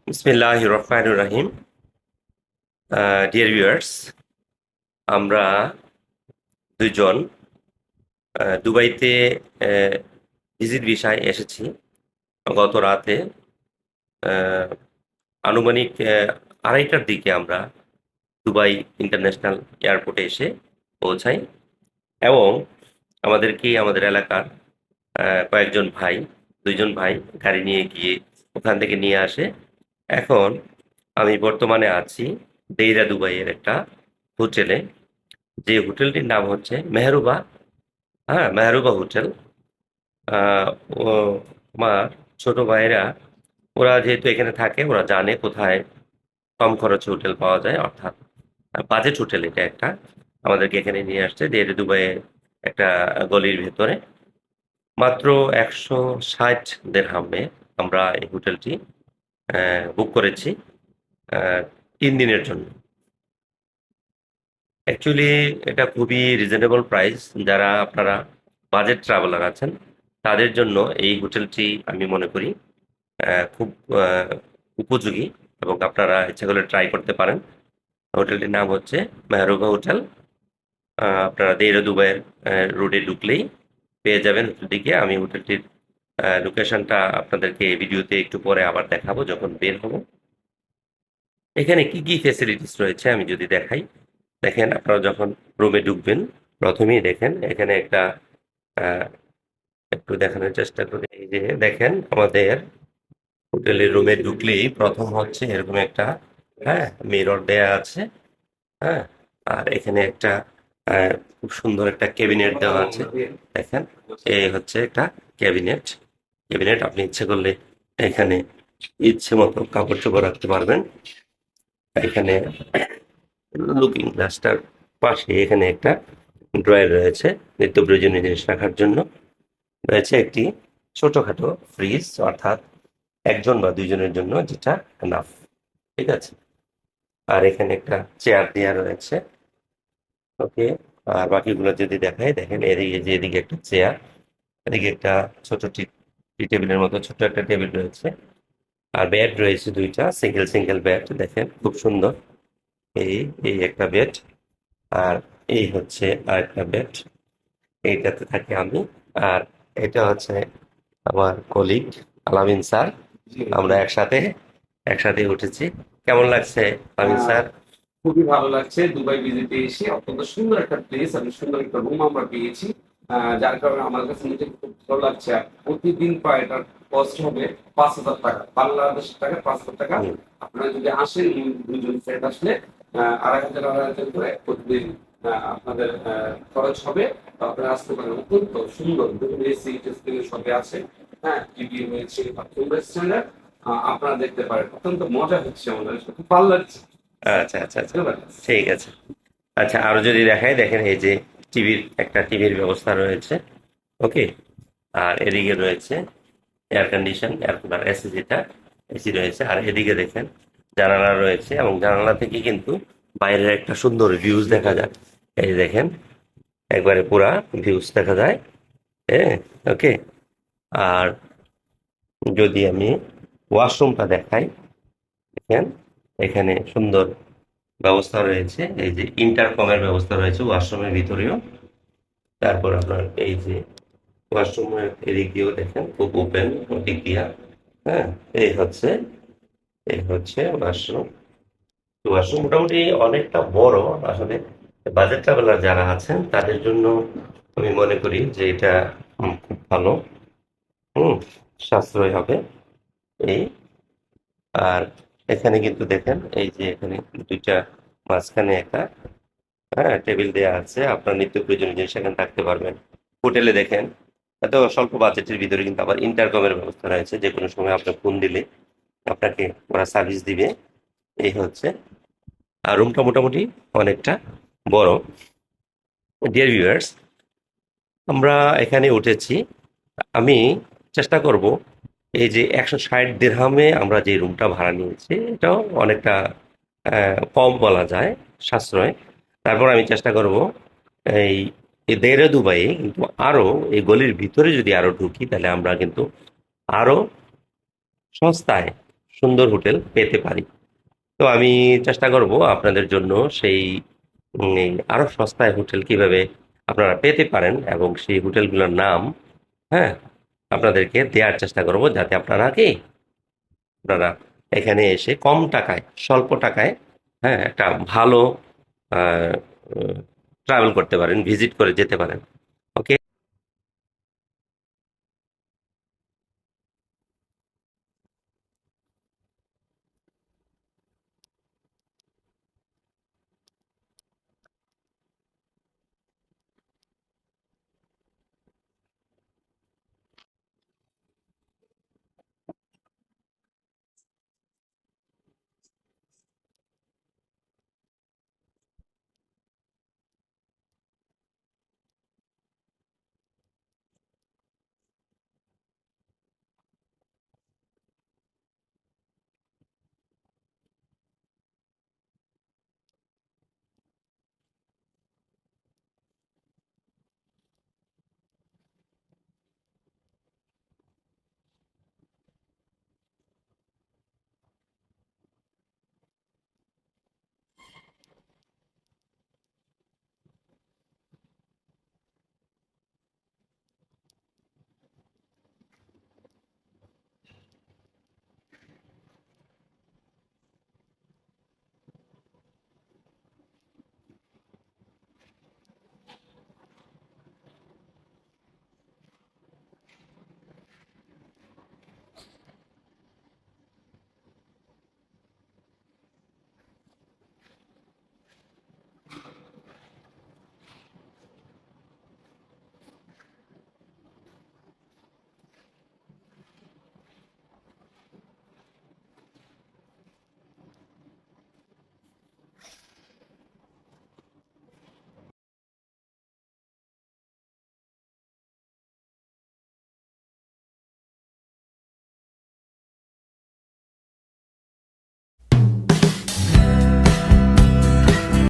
বিসমিল্লাহির রহমানির রহিম। Dear viewers, আমরা দুইজন দুবাইতে ভিজিট ভিসায় এসেছি গত রাতে। আহ, আনুমানিক 2:30টার দিকে আমরা দুবাই ইন্টারন্যাশনাল এয়ারপোর্টে এসে পৌঁছাই এবং আমাদের এলাকার কয়েকজন ভাই, দুইজন ভাই গাড়ি নিয়ে গিয়ে ওখান থেকে নিয়ে আসে। এখন আমি বর্তমানে আছি দেইরা দুবাইয়ের একটা হোটেলে, যে হোটেলটির নাম হচ্ছে মেহরুবা। হ্যাঁ, মেহরুবা হোটেল। আহ, ও আমার ছোট ভাইরা, ওরা যেহেতু এখানে থাকে, ওরা জানে কোথায় কম খরচে হোটেল পাওয়া যায়, অর্থাৎ বাজেট হোটেল। এটা একটা আমাদেরকে এখানে নিয়ে আসছে দেড় দুবাইয়ে, একটা গলির ভেতরে। মাত্র 160 দেরহামে আমরা এই হোটেলটি বুক করেছি আহ, 3 দিনের জন্য। অ্যাকচুয়ালি এটা খুবই রিজনেবল প্রাইস। যারা আপনারা বাজেট ট্রাভেলার আছেন তাদের জন্য এই হোটেলটি আমি মনে করি খুব আহ, উপযোগী, এবং আপনারা ইচ্ছা করলে ট্রাই করতে পারেন। হোটেলটির নাম হচ্ছে মেহরুবা হোটেল। আপনারা দেইরা দুবাইয়ের রোডে ঢুকলেই পেয়ে যাবেন হোটেলটিকে। আমি হোটেলটির লোকেশনটা আপনাদেরকে ভিডিওতে একটু পরে আবার দেখাবো যখন বের হব। এখানে কি কি ফেসিলিটিস রয়েছে আমি যদি দেখাই। দেখেন, আপনারা যখন রুমে ঢুকবেন প্রথমেই দেখেন এখানে একটা আহ, একটু দেখানোর চেষ্টা করি। এই যে দেখেন, আমাদের হোটেলের রুমে ঢুকলেই প্রথম হচ্ছে এরকম একটা, হ্যাঁ, মিরর দেয়া আছে। হ্যাঁ, আর এখানে একটা খুব সুন্দর একটা ক্যাবিনেট দেওয়া আছে। দেখেন, এই হচ্ছে একটা ক্যাবিনেট। ক্যাবিনেট আপনি ইচ্ছে করলে এখানে ইচ্ছে মতো কাপড় চোপড় রাখতে পারবেন। এখানে লুকিং গ্লাসটার পাশে এখানে একটা ড্রয়ার রয়েছে নিত্য প্রয়োজনীয় জিনিস রাখার জন্য। রয়েছে একটি ছোটখাটো ফ্রিজ, অর্থাৎ একজন বা দুইজনের জন্য, যেটা এনাফ। ঠিক আছে। আর এখানে একটা চেয়ার দেওয়া রয়েছে। ওকে। আর বাকিগুলো যদি দেখাই, দেখেন এদিকে, যে এদিকে একটা চেয়ার, এদিকে একটা ছোট টি টেবিলের মতো ছোট একটা টেবিল রয়েছে। আর বেড রয়েছে দুইটা, সিঙ্গেল সিঙ্গেল বেড। দেখেন খুব সুন্দর। এই এই একটা বেড, আর এই হচ্ছে আরেকটা বেড। এইটাতে থাকি আমি। আর এটা হচ্ছে আমার কলিগ আলামিন স্যার। আমরা একসাথে একসাথে উঠেছি। কেমন লাগছে আলামিন স্যার? খুবই ভালো লাগছে দুবাই ভিজিটে এসে। অত্যন্ত সুন্দর একটা প্লেস এবং সুন্দর একটা রুম আমরা পেয়েছি। যার কারণে আমার কাছে নিজেকে খুব ভালো লাগছে। আর প্রতিদিন প্রায় এটার কস্ট হবে 5,000 টাকা, বাংলাদেশের টাকা 5,000 টাকা। হুম। আপনারা যদি আসেন, দুজন ফ্রেন্ড আসলে 2,500 করে প্রতিদিন আপনাদের খরচ হবে। তো আপনারা আসতে পারেন। অত্যন্ত সুন্দর, বিভিন্ন এসি টেসি সবে আছে। হ্যাঁ, টিভি রয়েছে, বাথরুম স্ট্যান্ডার্ড। আপনারা দেখতে পারেন। অত্যন্ত মজা হচ্ছে, আমাদের খুব ভালো লাগছে। আচ্ছা, আচ্ছা, আচ্ছা, ঠিক আছে। আচ্ছা, আরো যদি দেখাই, দেখেন এই যে টিভির ব্যবস্থা রয়েছে। ওকে। আর এদিকে রয়েছে air condition, air cooler, AC, যেটা এসি রয়েছে। আর এদিকে দেখেন জানালা রয়েছে, এবং জানালা থেকে কিন্তু বাইরের একটা সুন্দর ভিউজ দেখা যায়। এই দেখেন, একবারে পুরা ভিউজ দেখা যায়। হ্যাঁ। ওকে। আর যদি আমি ওয়াশরুমটা দেখাই, দেখেন এখানে সুন্দর ব্যবস্থা রয়েছে। এই যে ইন্টারকমের ব্যবস্থা রয়েছে ওয়াশরুমের ভিতরেও। তারপর আপনার এই যে ওয়াশরুমের এদিক দিয়েও দেখেন খুব ওপেন দিক দিয়া। হ্যাঁ, এই হচ্ছে এই হচ্ছে ওয়াশরুম। ওয়াশরুম মোটামুটি অনেকটা বড়। আসলে বাজেট ট্রাভেলার যারা আছেন তাদের জন্য আমি মনে করি যে এটা খুব ভালো। হুম, সাশ্রয় হবে এই। আর এখানে কিন্তু দেখেন, এই যে এখানে দুইটা, মাঝখানে একটা, হ্যাঁ, টেবিল দেওয়া আছে। আপনার নিত্য প্রয়োজনীয় জিনিস এখানে রাখতে পারবেন। হোটেলে দেখেন এত স্বল্প বাজেটের ভিতরে কিন্তু আবার ইন্টারকমের ব্যবস্থা রয়েছে। যে কোনো সময় আপনার ফোন দিলে আপনাকে ওরা সার্ভিস দিবে। এই হচ্ছে। আর রুমটা মোটামুটি অনেকটা বড়। ডিয়ার ভিউয়ার্স, আমরা এখানে উঠেছি। আমি চেষ্টা করব, এই যে 160 দিরহামে আমরা যে রুমটা ভাড়া নিয়েছি, এটাও অনেকটা কম বলা যায়, সাশ্রয়। তারপর আমি চেষ্টা করব এই এই দেরে দুবাইয়ে কিন্তু আরো, এই গলির ভিতরে যদি আরো ঢুকি, তাহলে আমরা কিন্তু আরো সস্তায় সুন্দর হোটেল পেতে পারি। তো আমি চেষ্টা করব আপনাদের জন্য সেই এই আরো সস্তায় হোটেল কিভাবে আপনারা পেতে পারেন এবং সেই হোটেলগুলোর নাম, হ্যাঁ, আপনাদেরকে দেওয়ার চেষ্টা করব, যাতে আপনারা এখানে এসে কম টাকায়, স্বল্প টাকায়, হ্যাঁ, একটা ভালো ট্রাভেল করতে পারেন, ভিজিট করে যেতে পারেন।